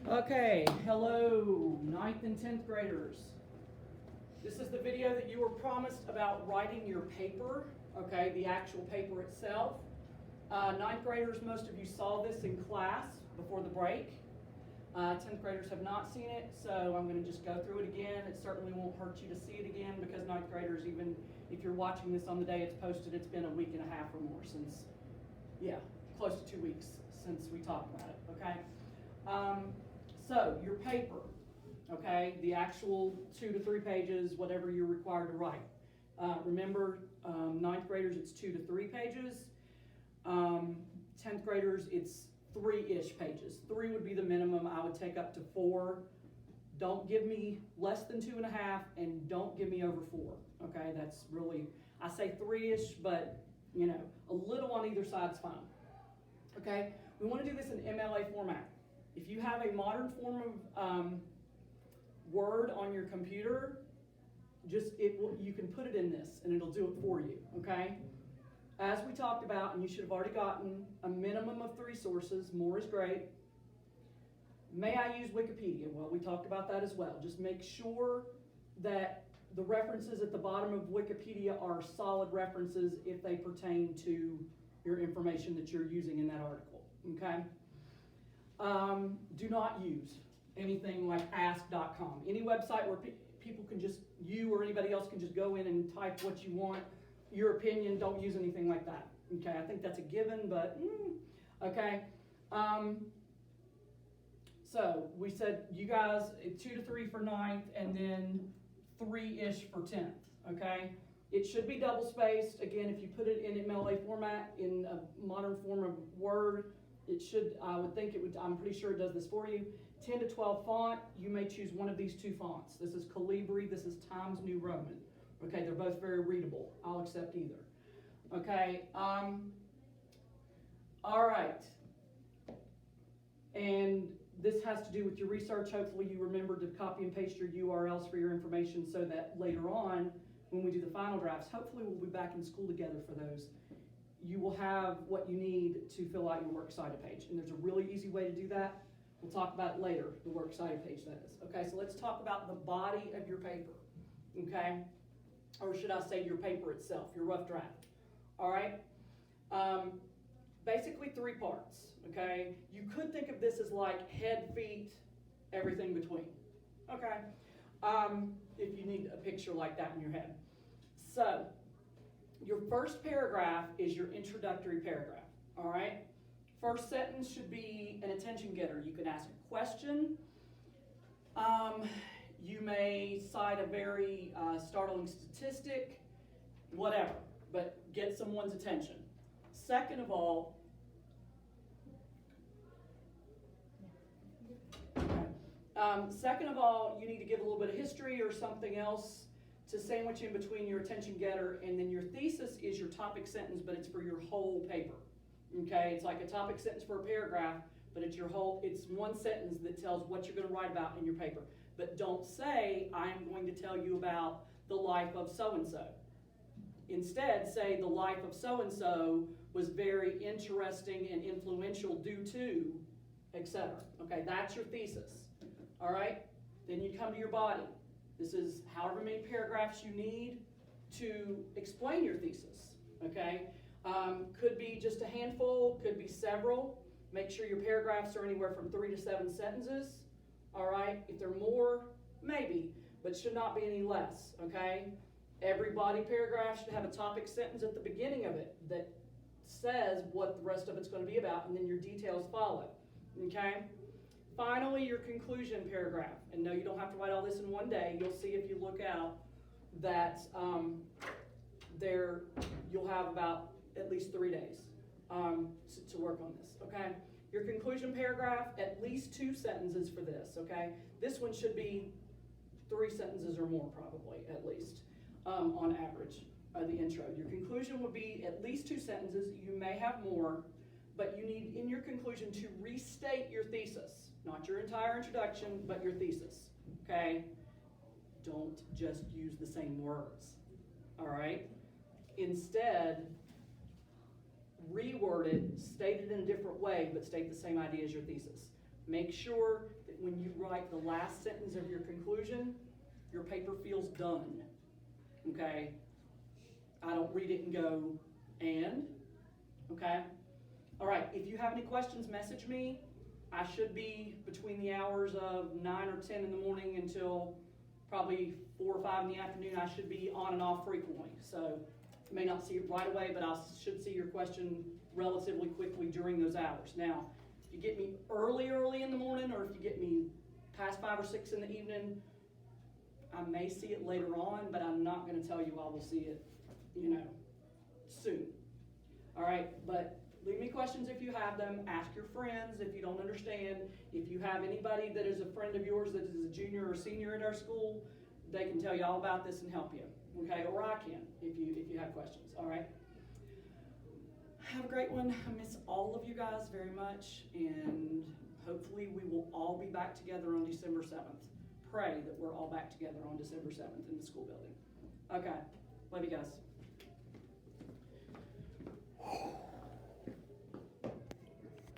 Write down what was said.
Okay, hello, 9th and 10th graders. This is the video that you were promised about writing your paper, okay, the actual paper itself. 9th graders, most of you saw this in class before the break. 10th graders have not seen it, so I'm going to just go through it again. It certainly won't hurt you to see it again because 9th graders, even if you're watching this on the day it's posted, it's been a week and a half or more since, close to 2 weeks since we talked about it, okay? So your paper, okay, the actual 2 to 3 pages, whatever you're required to write. Remember, 9th graders, it's 2 to 3 pages. 10th graders, it's 3-ish pages. 3 would be the minimum. I would take up to 4. Don't give me less than 2.5, and don't give me over 4. Okay, that's really, I say 3-ish, but you know, a little on either side's fine. Okay, we want to do this in MLA format. If you have a modern form of Word on your computer, you can put it in this, and it'll do it for you. Okay. As we talked about, and you should have already gotten a minimum of 3 sources, more is great. May I use Wikipedia? Well, we talked about that as well. Just make sure that the references at the bottom of Wikipedia are solid references if they pertain to your information that you're using in that article, okay? Do not use anything like ask.com. Any website where people can just, you or anybody else can just go in and type what you want. Your opinion, don't use anything like that. Okay, I think that's a given, but, okay. So we said you guys, 2 to 3 for 9th, and then 3-ish for 10th, okay? It should be double spaced. Again, if you put it in MLA format, in a modern form of Word, it should, I would think it would, I'm pretty sure it does this for you. 10 to 12 font, you may choose one of these 2 fonts. This is Calibri, this is Times New Roman. Okay, they're both very readable. I'll accept either. Okay, all right. And this has to do with your research. Hopefully you remember to copy and paste your URLs for your information so that later on, when we do the final drafts, hopefully we'll be back in school together for those. You will have what you need to fill out your works cited page. And there's a really easy way to do that. We'll talk about it later, the works cited page that is. Okay, so let's talk about the body of your paper, okay? Or should I say your paper itself, your rough draft, all right? Basically 3 parts, okay? You could think of this as like head, feet, everything between, okay? If you need a picture like that in your head. So, your first paragraph is your introductory paragraph, all right? First sentence should be an attention getter. You can ask a question. You may cite a very startling statistic, whatever, but get someone's attention. Second of all, you need to give a little bit of history or something else to sandwich in between your attention getter, and then your thesis is your topic sentence, but it's for your whole paper. Okay, it's like a topic sentence for a paragraph, but it's one sentence that tells what you're going to write about in your paper. But don't say, I'm going to tell you about the life of so-and-so. Instead, say the life of so-and-so was very interesting and influential due to, etc. Okay, that's your thesis. All right, then you come to your body. This is however many paragraphs you need to explain your thesis. Okay, could be just a handful, could be several. Make sure your paragraphs are anywhere from 3 to 7 sentences. All right, if they're more, maybe, but should not be any less, okay? Every body paragraph should have a topic sentence at the beginning of it that says what the rest of it's going to be about, and then your details follow, okay? Finally, your conclusion paragraph. And no, you don't have to write all this in one day. You'll see if you look out that you'll have about at least 3 days to work on this, okay? Your conclusion paragraph, at least 2 sentences for this, okay? This one should be 3 sentences or more probably, at least, on average, the intro. Your conclusion would be at least 2 sentences. You may have more, but you need in your conclusion to restate your thesis. Not your entire introduction, but your thesis, okay? Don't just use the same words, all right? Instead, reword it, state it in a different way, but state the same idea as your thesis. Make sure that when you write the last sentence of your conclusion, your paper feels done, okay? I don't read it and go, and, okay? All right, if you have any questions, message me. I should be between the hours of 9 or 10 in the morning until probably 4 or 5 in the afternoon. I should be on and off frequently. So you may not see it right away, but I should see your question relatively quickly during those hours. Now, if you get me early in the morning, or if you get me past 5 or 6 in the evening, I may see it later on, but I'm not going to tell you I will see it, soon. All right, but leave me questions if you have them. Ask your friends if you don't understand. If you have anybody that is a friend of yours that is a junior or senior at our school, they can tell you all about this and help you, okay? Or I can if you have questions, all right? Have a great one. I miss all of you guys very much, and hopefully we will all be back together on December 7th. Pray that we're all back together on December 7th in the school building. Okay, love you guys.